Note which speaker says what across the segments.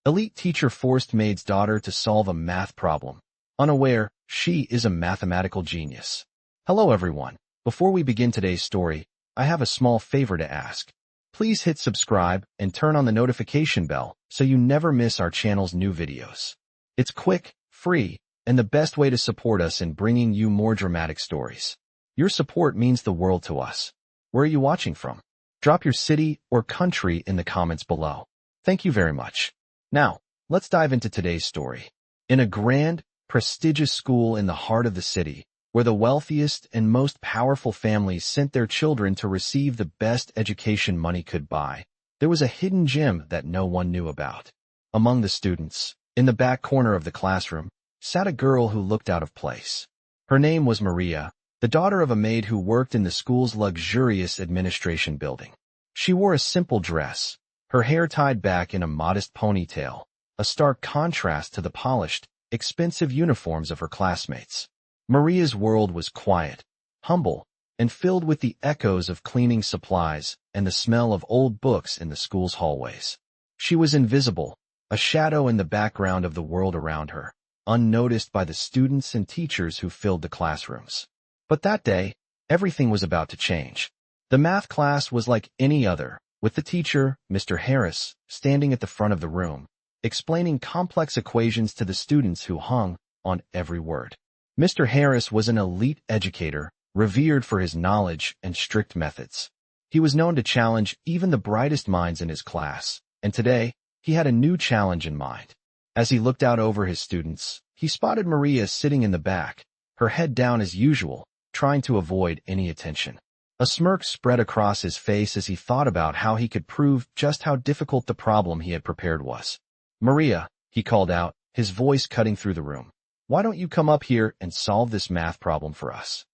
Speaker 1: Elite teacher forced Maid's daughter to solve a math problem. Unaware, she is a mathematical genius. Hello everyone. Before we begin today's story, I have a small favor to ask. Please hit subscribe and turn on the notification bell so you never miss our channel's new videos. It's quick, free, and the best way to support us in bringing you more dramatic stories. Your support means the world to us. Where are you watching from? Drop your city or country in the comments below. Thank you very much. Now, let's dive into today's story. In a grand, prestigious school in the heart of the city, where the wealthiest and most powerful families sent their children to receive the best education money could buy, there was a hidden gem that no one knew about. Among the students, in the back corner of the classroom, sat a girl who looked out of place. Her name was Maria, the daughter of a maid who worked in the school's luxurious administration building. She wore a simple dress, her hair tied back in a modest ponytail, a stark contrast to the polished, expensive uniforms of her classmates. Maria's world was quiet, humble, and filled with the echoes of cleaning supplies and the smell of old books in the school's hallways. She was invisible, a shadow in the background of the world around her, unnoticed by the students and teachers who filled the classrooms. But that day, everything was about to change. The math class was like any other, with the teacher, Mr. Harris, standing at the front of the room, explaining complex equations to the students who hung on every word. Mr. Harris was an elite educator, revered for his knowledge and strict methods. He was known to challenge even the brightest minds in his class, and today, he had a new challenge in mind. As he looked out over his students, he spotted Maria sitting in the back, her head down as usual, trying to avoid any attention. A smirk spread across his face as he thought about how he could prove just how difficult the problem he had prepared was. "Maria," he called out, his voice cutting through the room. "Why don't you come up here and solve this math problem for us?"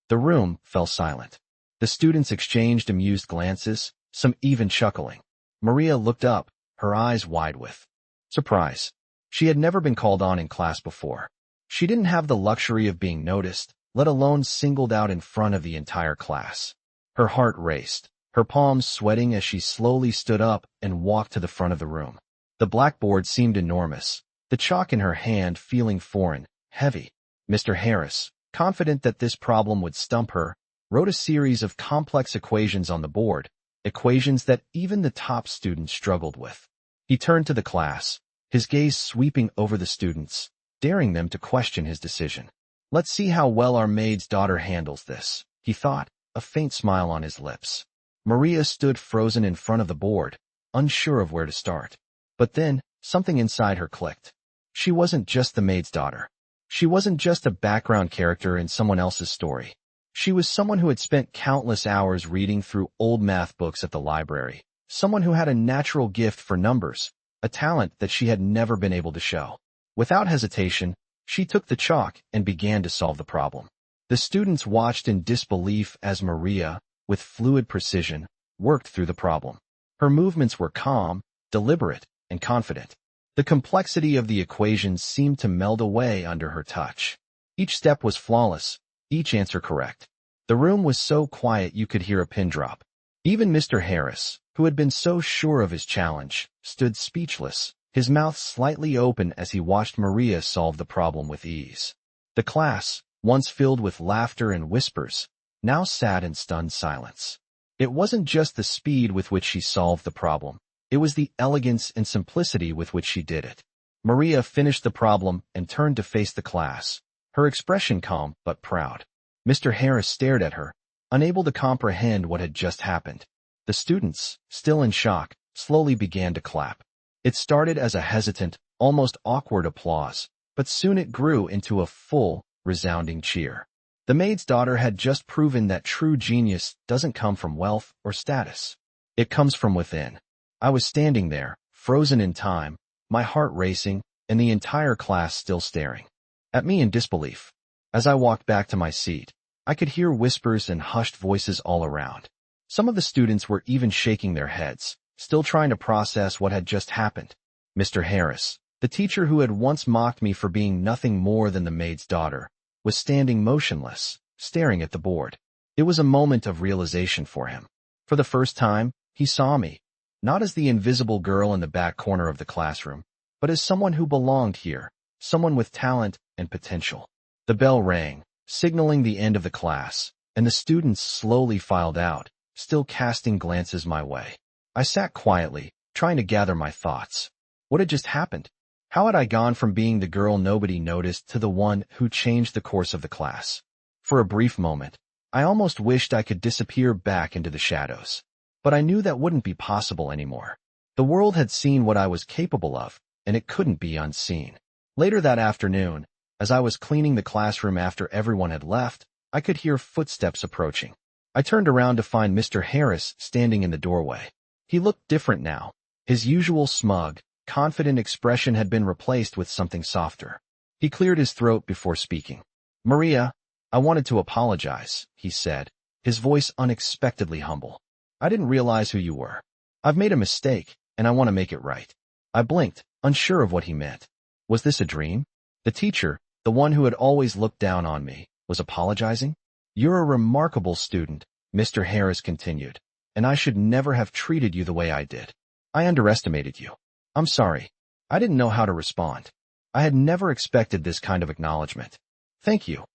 Speaker 1: The room fell silent. The students exchanged amused glances, some even chuckling. Maria looked up, her eyes wide with surprise. She had never been called on in class before. She didn't have the luxury of being noticed, let alone singled out in front of the entire class. Her heart raced, her palms sweating as she slowly stood up and walked to the front of the room. The blackboard seemed enormous, the chalk in her hand feeling foreign, heavy. Mr. Harris, confident that this problem would stump her, wrote a series of complex equations on the board, equations that even the top students struggled with. He turned to the class, his gaze sweeping over the students, daring them to question his decision. "Let's see how well our maid's daughter handles this," he thought, a faint smile on his lips. Maria stood frozen in front of the board, unsure of where to start. But then, something inside her clicked. She wasn't just the maid's daughter. She wasn't just a background character in someone else's story. She was someone who had spent countless hours reading through old math books at the library, someone who had a natural gift for numbers, a talent that she had never been able to show. Without hesitation, she took the chalk and began to solve the problem. The students watched in disbelief as Maria, with fluid precision, worked through the problem. Her movements were calm, deliberate, and confident. The complexity of the equations seemed to meld away under her touch. Each step was flawless, each answer correct. The room was so quiet you could hear a pin drop. Even Mr. Harris, who had been so sure of his challenge, stood speechless, his mouth slightly open as he watched Maria solve the problem with ease. The class, once filled with laughter and whispers, now sat in stunned silence. It wasn't just the speed with which she solved the problem. It was the elegance and simplicity with which she did it. Maria finished the problem and turned to face the class, her expression calm but proud. Mr. Harris stared at her, unable to comprehend what had just happened. The students, still in shock, slowly began to clap. It started as a hesitant, almost awkward applause, but soon it grew into a full, resounding cheer. The maid's daughter had just proven that true genius doesn't come from wealth or status. It comes from within. I was standing there, frozen in time, my heart racing, and the entire class still staring at me in disbelief. As I walked back to my seat, I could hear whispers and hushed voices all around. Some of the students were even shaking their heads, still trying to process what had just happened. Mr. Harris, the teacher who had once mocked me for being nothing more than the maid's daughter, was standing motionless, staring at the board. It was a moment of realization for him. For the first time, he saw me, not as the invisible girl in the back corner of the classroom, but as someone who belonged here, someone with talent and potential. The bell rang, signaling the end of the class, and the students slowly filed out, still casting glances my way. I sat quietly, trying to gather my thoughts. What had just happened? How had I gone from being the girl nobody noticed to the one who changed the course of the class? For a brief moment, I almost wished I could disappear back into the shadows. But I knew that wouldn't be possible anymore. The world had seen what I was capable of, and it couldn't be unseen. Later that afternoon, as I was cleaning the classroom after everyone had left, I could hear footsteps approaching. I turned around to find Mr. Harris standing in the doorway. He looked different now. His usual smug, confident expression had been replaced with something softer. He cleared his throat before speaking. "Maria, I wanted to apologize," he said, his voice unexpectedly humble. "I didn't realize who you were. I've made a mistake, and I want to make it right." I blinked, unsure of what he meant. Was this a dream? The teacher, the one who had always looked down on me, was apologizing? "You're a remarkable student," Mr. Harris continued, "and I should never have treated you the way I did. I underestimated you. I'm sorry. I didn't know how to respond. I had never expected this kind of acknowledgement." "Thank you,"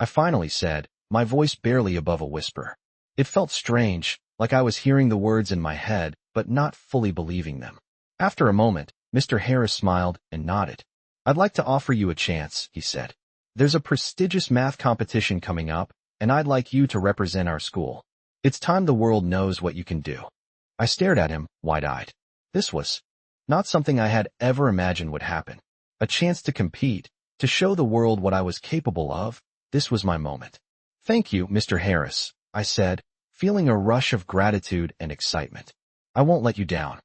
Speaker 1: I finally said, my voice barely above a whisper. It felt strange, like I was hearing the words in my head, but not fully believing them. After a moment, Mr. Harris smiled and nodded. "I'd like to offer you a chance," he said. "There's a prestigious math competition coming up, and I'd like you to represent our school. It's time the world knows what you can do." I stared at him, wide-eyed. This was not something I had ever imagined would happen. A chance to compete, to show the world what I was capable of. This was my moment. "Thank you, Mr. Harris," I said, feeling a rush of gratitude and excitement. "I won't let you down."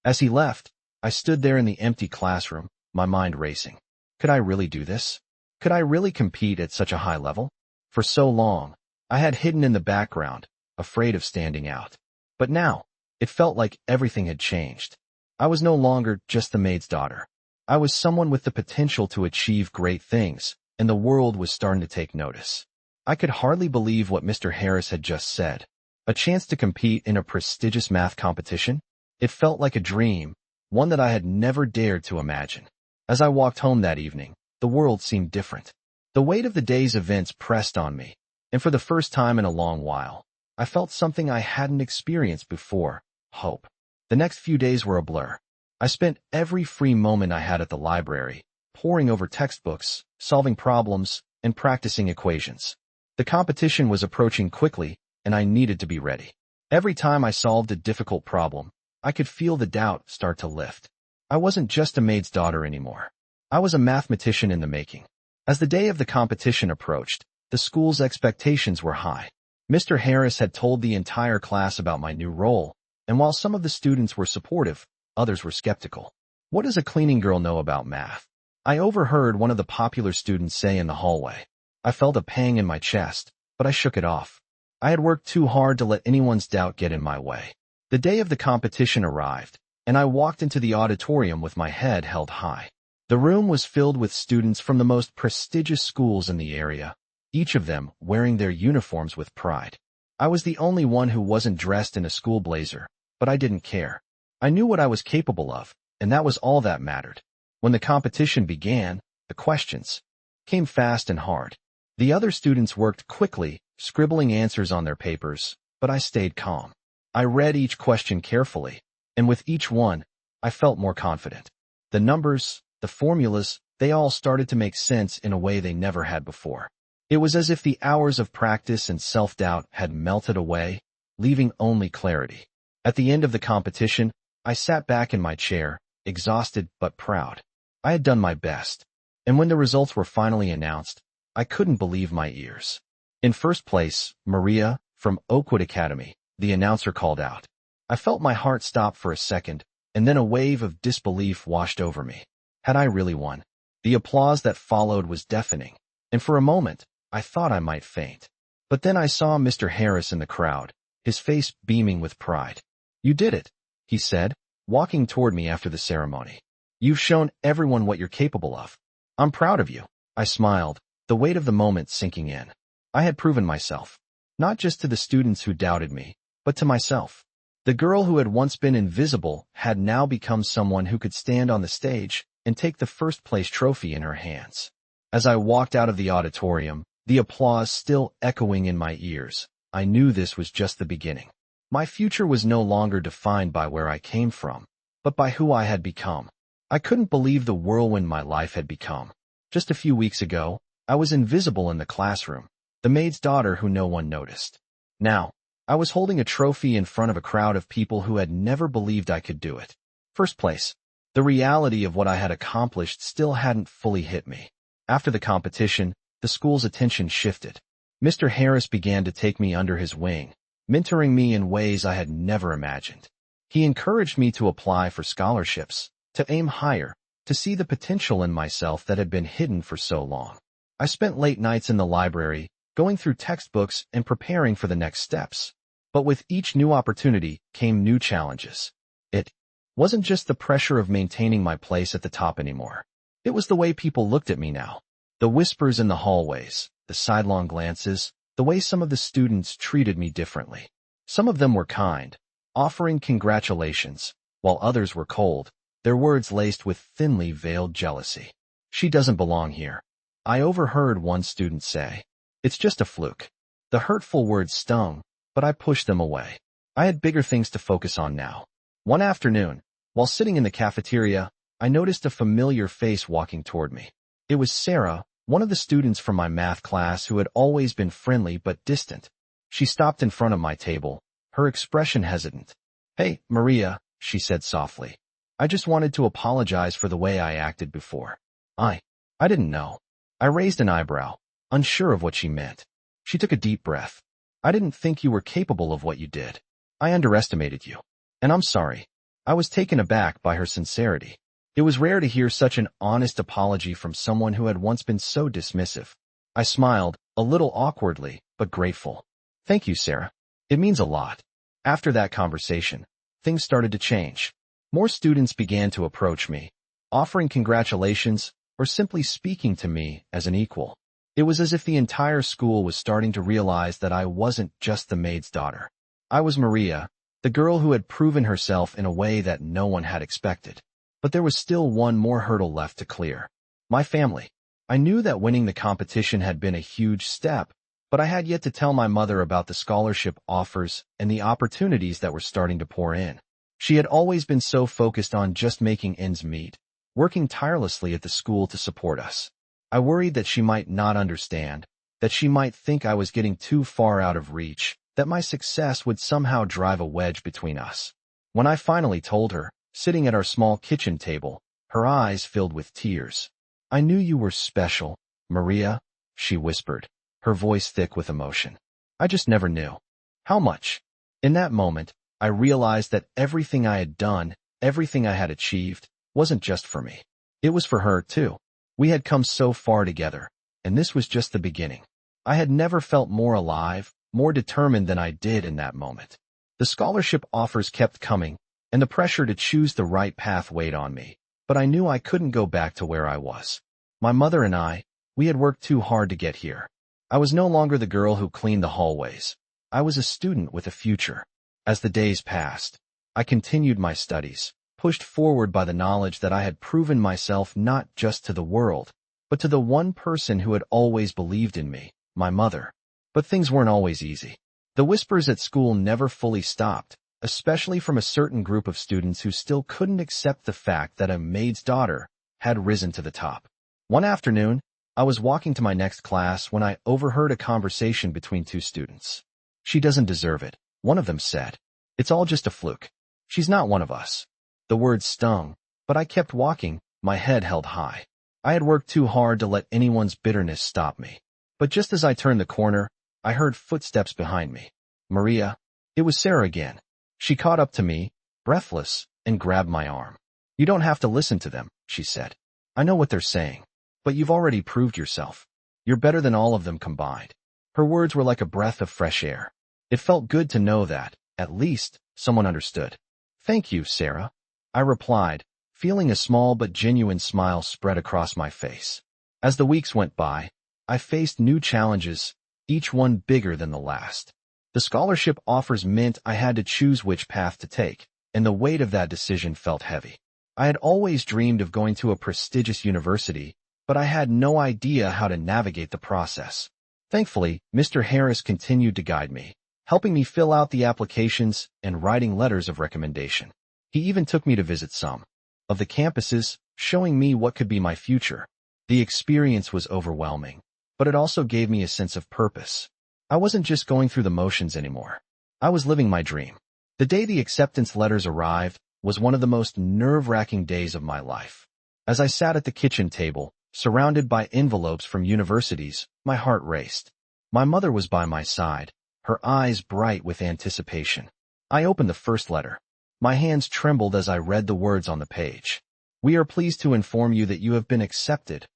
Speaker 1: As he left, I stood there in the empty classroom, my mind racing. Could I really do this? Could I really compete at such a high level? For so long, I had hidden in the background, afraid of standing out. But now, it felt like everything had changed. I was no longer just the maid's daughter. I was someone with the potential to achieve great things, and the world was starting to take notice. I could hardly believe what Mr. Harris had just said. A chance to compete in a prestigious math competition? It felt like a dream, one that I had never dared to imagine. As I walked home that evening, the world seemed different. The weight of the day's events pressed on me, and for the first time in a long while, I felt something I hadn't experienced before: hope. The next few days were a blur. I spent every free moment I had at the library, poring over textbooks, solving problems, and practicing equations. The competition was approaching quickly, and I needed to be ready. Every time I solved a difficult problem, I could feel the doubt start to lift. I wasn't just a maid's daughter anymore. I was a mathematician in the making. As the day of the competition approached, the school's expectations were high. Mr. Harris had told the entire class about my new role, and while some of the students were supportive, others were skeptical. "What does a cleaning girl know about math?" I overheard one of the popular students say in the hallway. I felt a pang in my chest, but I shook it off. I had worked too hard to let anyone's doubt get in my way. The day of the competition arrived, and I walked into the auditorium with my head held high. The room was filled with students from the most prestigious schools in the area, each of them wearing their uniforms with pride. I was the only one who wasn't dressed in a school blazer, but I didn't care. I knew what I was capable of, and that was all that mattered. When the competition began, the questions came fast and hard. The other students worked quickly, scribbling answers on their papers, but I stayed calm. I read each question carefully, and with each one, I felt more confident. The numbers, the formulas, they all started to make sense in a way they never had before. It was as if the hours of practice and self-doubt had melted away, leaving only clarity. At the end of the competition, I sat back in my chair, exhausted but proud. I had done my best, and when the results were finally announced, I couldn't believe my ears. In first place, Maria, from Oakwood Academy, the announcer called out. I felt my heart stop for a second, and then a wave of disbelief washed over me. Had I really won? The applause that followed was deafening, and for a moment, I thought I might faint. But then I saw Mr. Harris in the crowd, his face beaming with pride. "You did it," he said, walking toward me after the ceremony. "You've shown everyone what you're capable of. I'm proud of you." I smiled, the weight of the moment sinking in. I had proven myself, not just to the students who doubted me, but to myself. The girl who had once been invisible had now become someone who could stand on the stage, and take the first place trophy in her hands. As I walked out of the auditorium, the applause still echoing in my ears, I knew this was just the beginning. My future was no longer defined by where I came from, but by who I had become. I couldn't believe the whirlwind my life had become. Just a few weeks ago, I was invisible in the classroom, the maid's daughter who no one noticed. Now, I was holding a trophy in front of a crowd of people who had never believed I could do it. First place. The reality of what I had accomplished still hadn't fully hit me. After the competition, the school's attention shifted. Mr. Harris began to take me under his wing, mentoring me in ways I had never imagined. He encouraged me to apply for scholarships, to aim higher, to see the potential in myself that had been hidden for so long. I spent late nights in the library, going through textbooks and preparing for the next steps. But with each new opportunity came new challenges. It wasn't just the pressure of maintaining my place at the top anymore. It was the way people looked at me now. The whispers in the hallways, the sidelong glances, the way some of the students treated me differently. Some of them were kind, offering congratulations, while others were cold, their words laced with thinly veiled jealousy. She doesn't belong here. I overheard one student say. It's just a fluke. The hurtful words stung, but I pushed them away. I had bigger things to focus on now. One afternoon, while sitting in the cafeteria, I noticed a familiar face walking toward me. It was Sarah, one of the students from my math class who had always been friendly but distant. She stopped in front of my table, her expression hesitant. "Hey, Maria," she said softly. "I just wanted to apologize for the way I acted before. I didn't know." I raised an eyebrow, unsure of what she meant. She took a deep breath. "I didn't think you were capable of what you did. I underestimated you. And I'm sorry." I was taken aback by her sincerity. It was rare to hear such an honest apology from someone who had once been so dismissive. I smiled, a little awkwardly, but grateful. "Thank you, Sarah. It means a lot." After that conversation, things started to change. More students began to approach me, offering congratulations or simply speaking to me as an equal. It was as if the entire school was starting to realize that I wasn't just the maid's daughter. I was Maria, the girl who had proven herself in a way that no one had expected. But there was still one more hurdle left to clear. My family. I knew that winning the competition had been a huge step, but I had yet to tell my mother about the scholarship offers and the opportunities that were starting to pour in. She had always been so focused on just making ends meet, working tirelessly at the school to support us. I worried that she might not understand, that she might think I was getting too far out of reach, that my success would somehow drive a wedge between us. When I finally told her, sitting at our small kitchen table, her eyes filled with tears. "I knew you were special, Maria," she whispered, her voice thick with emotion. "I just never knew how much." In that moment, I realized that everything I had done, everything I had achieved, wasn't just for me. It was for her, too. We had come so far together, and this was just the beginning. I had never felt more alive, more determined than I did in that moment. The scholarship offers kept coming, and the pressure to choose the right path weighed on me, but I knew I couldn't go back to where I was. My mother and I, we had worked too hard to get here. I was no longer the girl who cleaned the hallways. I was a student with a future. As the days passed, I continued my studies, pushed forward by the knowledge that I had proven myself not just to the world, but to the one person who had always believed in me, my mother. But things weren't always easy. The whispers at school never fully stopped, especially from a certain group of students who still couldn't accept the fact that a maid's daughter had risen to the top. One afternoon, I was walking to my next class when I overheard a conversation between two students. "She doesn't deserve it," one of them said. "It's all just a fluke. She's not one of us." The words stung, but I kept walking, my head held high. I had worked too hard to let anyone's bitterness stop me. But just as I turned the corner, I heard footsteps behind me. "Maria." It was Sarah again. She caught up to me, breathless, and grabbed my arm. "You don't have to listen to them," she said. "I know what they're saying. But you've already proved yourself. You're better than all of them combined." Her words were like a breath of fresh air. It felt good to know that, at least, someone understood. "Thank you, Sarah," I replied, feeling a small but genuine smile spread across my face. As the weeks went by, I faced new challenges, each one bigger than the last. The scholarship offers meant I had to choose which path to take, and the weight of that decision felt heavy. I had always dreamed of going to a prestigious university, but I had no idea how to navigate the process. Thankfully, Mr. Harris continued to guide me, helping me fill out the applications and writing letters of recommendation. He even took me to visit some of the campuses, showing me what could be my future. The experience was overwhelming, but it also gave me a sense of purpose. I wasn't just going through the motions anymore. I was living my dream. The day the acceptance letters arrived was one of the most nerve-wracking days of my life. As I sat at the kitchen table, surrounded by envelopes from universities, my heart raced. My mother was by my side, her eyes bright with anticipation. I opened the first letter. My hands trembled as I read the words on the page. "We are pleased to inform you that you have been accepted."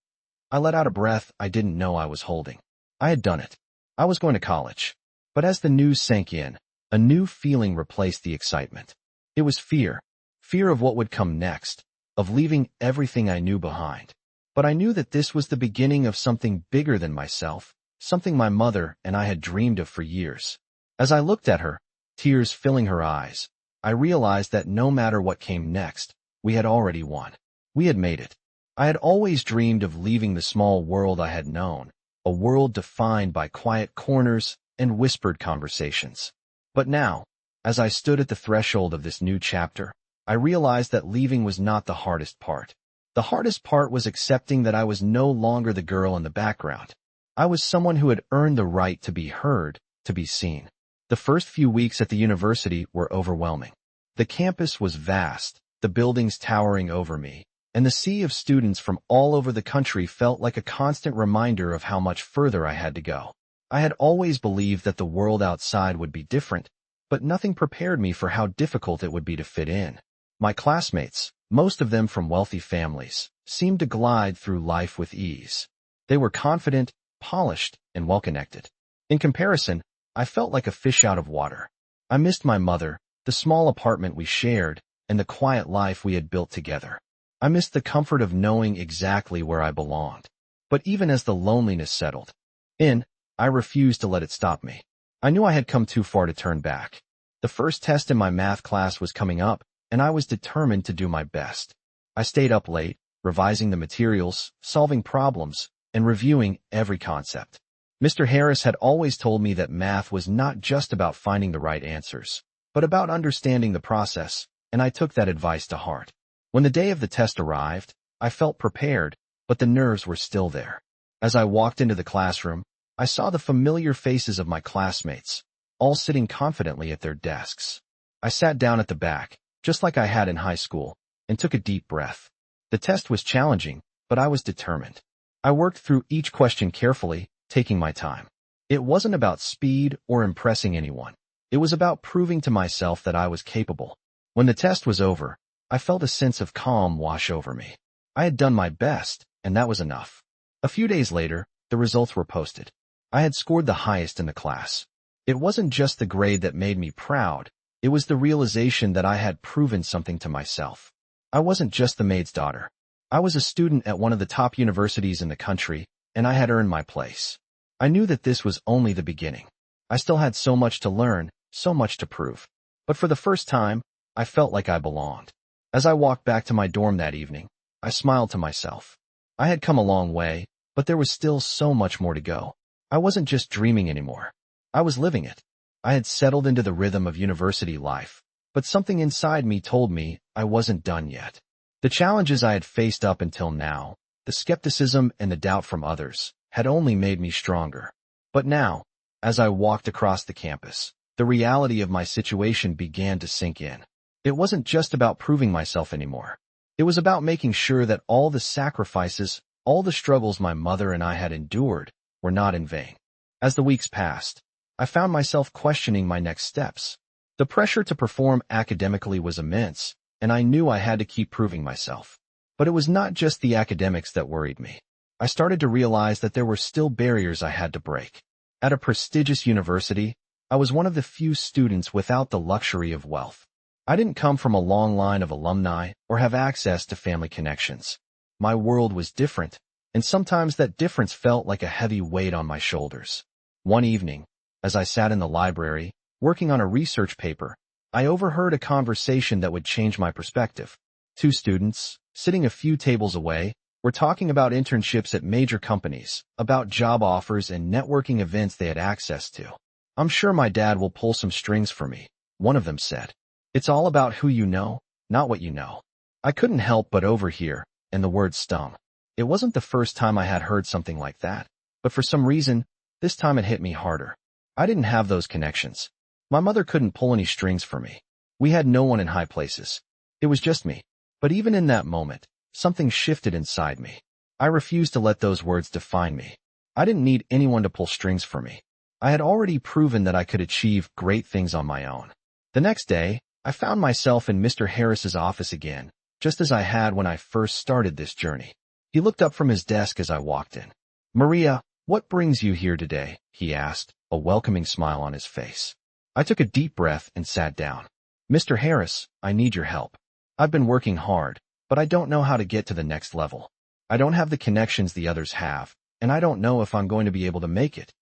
Speaker 1: I let out a breath I didn't know I was holding. I had done it. I was going to college. But as the news sank in, a new feeling replaced the excitement. It was fear. Fear of what would come next, of leaving everything I knew behind. But I knew that this was the beginning of something bigger than myself, something my mother and I had dreamed of for years. As I looked at her, tears filling her eyes, I realized that no matter what came next, we had already won. We had made it. I had always dreamed of leaving the small world I had known, a world defined by quiet corners and whispered conversations. But now, as I stood at the threshold of this new chapter, I realized that leaving was not the hardest part. The hardest part was accepting that I was no longer the girl in the background. I was someone who had earned the right to be heard, to be seen. The first few weeks at the university were overwhelming. The campus was vast, the buildings towering over me, and the sea of students from all over the country felt like a constant reminder of how much further I had to go. I had always believed that the world outside would be different, but nothing prepared me for how difficult it would be to fit in. My classmates, most of them from wealthy families, seemed to glide through life with ease. They were confident, polished, and well-connected. In comparison, I felt like a fish out of water. I missed my mother, the small apartment we shared, and the quiet life we had built together. I missed the comfort of knowing exactly where I belonged. But even as the loneliness settled in, I refused to let it stop me. I knew I had come too far to turn back. The first test in my math class was coming up, and I was determined to do my best. I stayed up late, revising the materials, solving problems, and reviewing every concept. Mr. Harris had always told me that math was not just about finding the right answers, but about understanding the process, and I took that advice to heart. When the day of the test arrived, I felt prepared, but the nerves were still there. As I walked into the classroom, I saw the familiar faces of my classmates, all sitting confidently at their desks. I sat down at the back, just like I had in high school, and took a deep breath. The test was challenging, but I was determined. I worked through each question carefully, taking my time. It wasn't about speed or impressing anyone. It was about proving to myself that I was capable. When the test was over, I felt a sense of calm wash over me. I had done my best, and that was enough. A few days later, the results were posted. I had scored the highest in the class. It wasn't just the grade that made me proud. It was the realization that I had proven something to myself. I wasn't just the maid's daughter. I was a student at one of the top universities in the country, and I had earned my place. I knew that this was only the beginning. I still had so much to learn, so much to prove. But for the first time, I felt like I belonged. As I walked back to my dorm that evening, I smiled to myself. I had come a long way, but there was still so much more to go. I wasn't just dreaming anymore. I was living it. I had settled into the rhythm of university life, but something inside me told me I wasn't done yet. The challenges I had faced up until now, the skepticism and the doubt from others, had only made me stronger. But now, as I walked across the campus, the reality of my situation began to sink in. It wasn't just about proving myself anymore. It was about making sure that all the sacrifices, all the struggles my mother and I had endured, were not in vain. As the weeks passed, I found myself questioning my next steps. The pressure to perform academically was immense, and I knew I had to keep proving myself. But it was not just the academics that worried me. I started to realize that there were still barriers I had to break. At a prestigious university, I was one of the few students without the luxury of wealth. I didn't come from a long line of alumni or have access to family connections. My world was different, and sometimes that difference felt like a heavy weight on my shoulders. One evening, as I sat in the library, working on a research paper, I overheard a conversation that would change my perspective. Two students, sitting a few tables away, were talking about internships at major companies, about job offers and networking events they had access to. "I'm sure my dad will pull some strings for me," one of them said. "It's all about who you know, not what you know." I couldn't help but overhear, and the word stung. It wasn't the first time I had heard something like that, but for some reason, this time it hit me harder. I didn't have those connections. My mother couldn't pull any strings for me. We had no one in high places. It was just me. But even in that moment, something shifted inside me. I refused to let those words define me. I didn't need anyone to pull strings for me. I had already proven that I could achieve great things on my own. The next day, I found myself in Mr. Harris's office again, just as I had when I first started this journey. He looked up from his desk as I walked in. "Maria, what brings you here today?" he asked, a welcoming smile on his face. I took a deep breath and sat down. "Mr. Harris, I need your help. I've been working hard, but I don't know how to get to the next level. I don't have the connections the others have, and I don't know if I'm going to be able to make it."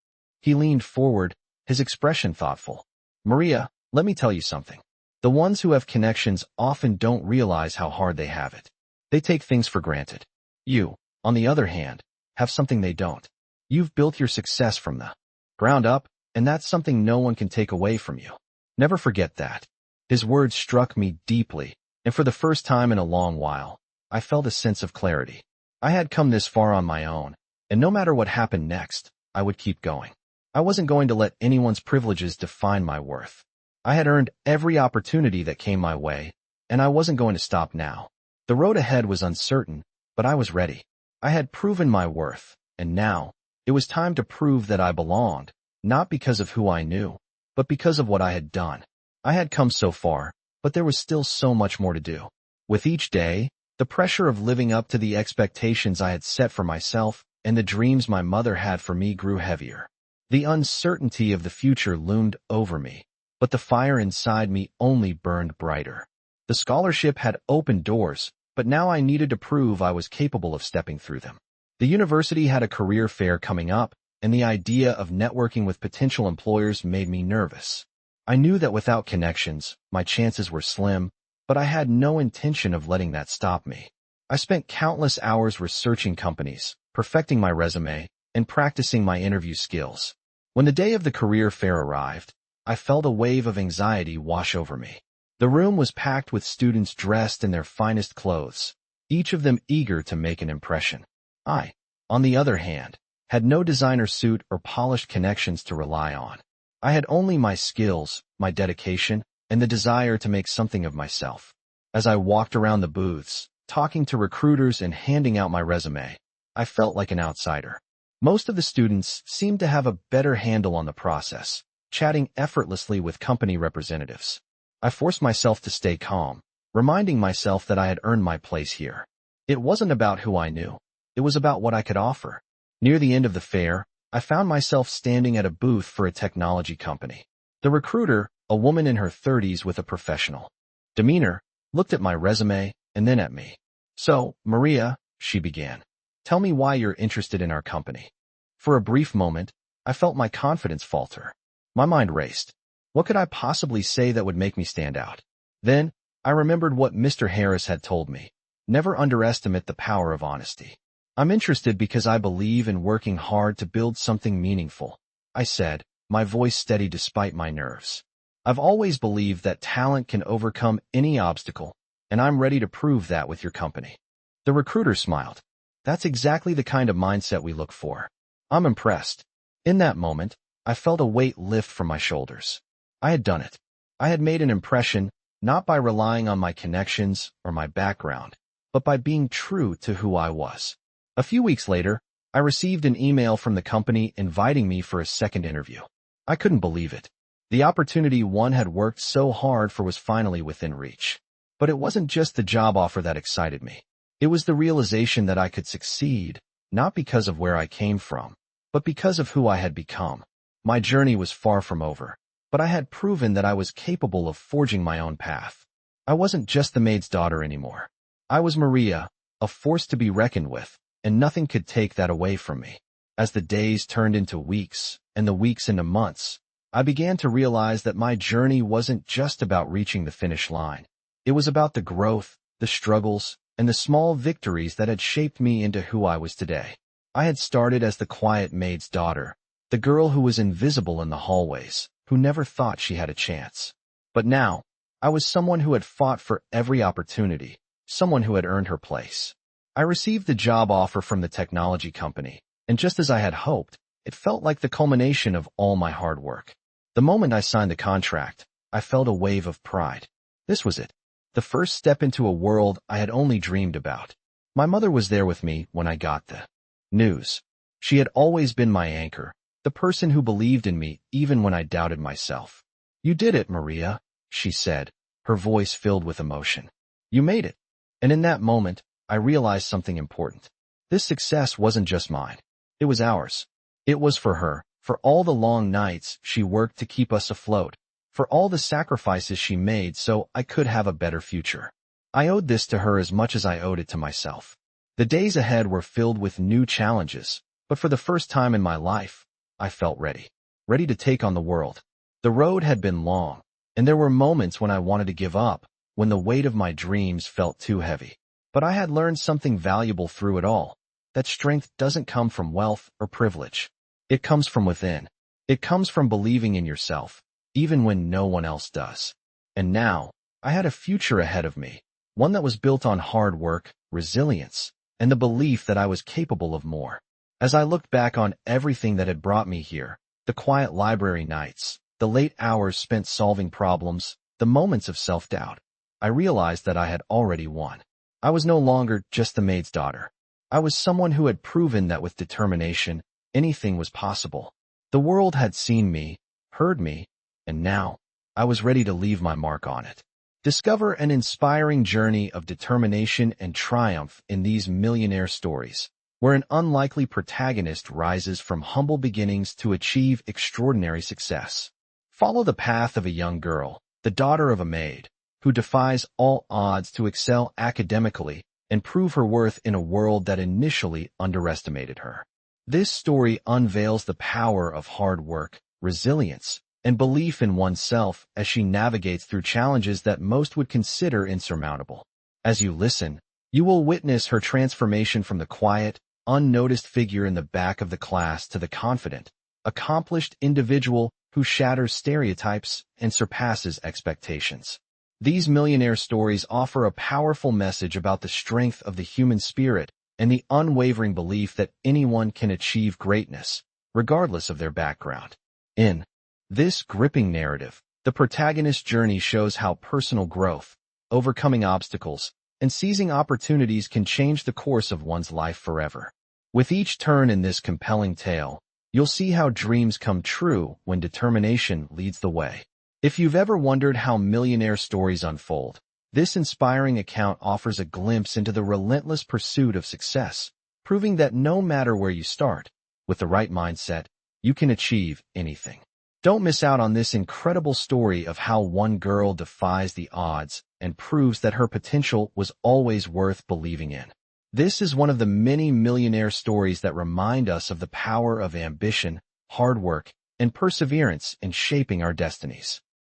Speaker 1: He leaned forward, his expression thoughtful. "Maria, let me tell you something. The ones who have connections often don't realize how hard they have it. They take things for granted. You, on the other hand, have something they don't. You've built your success from the ground up, and that's something no one can take away from you. Never forget that." His words struck me deeply, and for the first time in a long while, I felt a sense of clarity. I had come this far on my own, and no matter what happened next, I would keep going. I wasn't going to let anyone's privileges define my worth. I had earned every opportunity that came my way, and I wasn't going to stop now. The road ahead was uncertain, but I was ready. I had proven my worth, and now, it was time to prove that I belonged, not because of who I knew, but because of what I had done. I had come so far, but there was still so much more to do. With each day, the pressure of living up to the expectations I had set for myself and the dreams my mother had for me grew heavier. The uncertainty of the future loomed over me, but the fire inside me only burned brighter. The scholarship had opened doors, but now I needed to prove I was capable of stepping through them. The university had a career fair coming up, and the idea of networking with potential employers made me nervous. I knew that without connections, my chances were slim, but I had no intention of letting that stop me. I spent countless hours researching companies, perfecting my resume, and practicing my interview skills. When the day of the career fair arrived, I felt a wave of anxiety wash over me. The room was packed with students dressed in their finest clothes, each of them eager to make an impression. I, on the other hand, had no designer suit or polished connections to rely on. I had only my skills, my dedication, and the desire to make something of myself. As I walked around the booths, talking to recruiters and handing out my resume, I felt like an outsider. Most of the students seemed to have a better handle on the process, chatting effortlessly with company representatives. I forced myself to stay calm, reminding myself that I had earned my place here. It wasn't about who I knew. It was about what I could offer. Near the end of the fair, I found myself standing at a booth for a technology company. The recruiter, a woman in her 30s with a professional demeanor, looked at my resume and then at me. "So, Maria," she began, "tell me why you're interested in our company." For a brief moment, I felt my confidence falter. My mind raced. What could I possibly say that would make me stand out? Then, I remembered what Mr. Harris had told me. Never underestimate the power of honesty. "I'm interested because I believe in working hard to build something meaningful," I said, my voice steady despite my nerves. "I've always believed that talent can overcome any obstacle, and I'm ready to prove that with your company." The recruiter smiled. "That's exactly the kind of mindset we look for." I'm impressed. In that moment, I felt a weight lift from my shoulders. I had done it. I had made an impression, not by relying on my connections or my background, but by being true to who I was. A few weeks later, I received an email from the company inviting me for a second interview. I couldn't believe it. The opportunity one had worked so hard for was finally within reach. But it wasn't just the job offer that excited me. It was the realization that I could succeed, not because of where I came from, but because of who I had become. My journey was far from over, but I had proven that I was capable of forging my own path. I wasn't just the maid's daughter anymore. I was Maria, a force to be reckoned with, and nothing could take that away from me. As the days turned into weeks, and the weeks into months, I began to realize that my journey wasn't just about reaching the finish line. It was about the growth, the struggles, and the small victories that had shaped me into who I was today. I had started as the quiet maid's daughter, the girl who was invisible in the hallways, who never thought she had a chance. But now, I was someone who had fought for every opportunity, someone who had earned her place. I received the job offer from the technology company, and just as I had hoped, it felt like the culmination of all my hard work. The moment I signed the contract, I felt a wave of pride. This was it, the first step into a world I had only dreamed about. My mother was there with me when I got the news. She had always been my anchor, the person who believed in me even when I doubted myself. "You did it, Maria," she said, her voice filled with emotion. "You made it." And in that moment, I realized something important. This success wasn't just mine. It was ours. It was for her, for all the long nights she worked to keep us afloat, for all the sacrifices she made so I could have a better future. I owed this to her as much as I owed it to myself. The days ahead were filled with new challenges, but for the first time in my life, I felt ready. Ready to take on the world. The road had been long, and there were moments when I wanted to give up, when the weight of my dreams felt too heavy. But I had learned something valuable through it all, that strength doesn't come from wealth or privilege. It comes from within. It comes from believing in yourself, even when no one else does. And now, I had a future ahead of me, one that was built on hard work, resilience, and the belief that I was capable of more. As I looked back on everything that had brought me here, the quiet library nights, the late hours spent solving problems, the moments of self-doubt, I realized that I had already won. I was no longer just the maid's daughter. I was someone who had proven that with determination, anything was possible. The world had seen me, heard me, and now, I was ready to leave my mark on it. Discover an inspiring journey of determination and triumph in these millionaire stories, where an unlikely protagonist rises from humble beginnings to achieve extraordinary success. Follow the path of a young girl, the daughter of a maid, who defies all odds to excel academically and prove her worth in a world that initially underestimated her. This story unveils the power of hard work, resilience, and belief in oneself as she navigates through challenges that most would consider insurmountable. As you listen, you will witness her transformation from the quiet, unnoticed figure in the back of the class to the confident, accomplished individual who shatters stereotypes and surpasses expectations. These millionaire stories offer a powerful message about the strength of the human spirit and the unwavering belief that anyone can achieve greatness, regardless of their background. In this gripping narrative, the protagonist's journey shows how personal growth, overcoming obstacles, and seizing opportunities can change the course of one's life forever. With each turn in this compelling tale, you'll see how dreams come true when determination leads the way. If you've ever wondered how millionaire stories unfold, this inspiring account offers a glimpse into the relentless pursuit of success, proving that no matter where you start, with the right mindset, you can achieve anything. Don't miss out on this incredible story of how one girl defies the odds and proves that her potential was always worth believing in. This is one of the many millionaire stories that remind us of the power of ambition, hard work, and perseverance in shaping our destinies.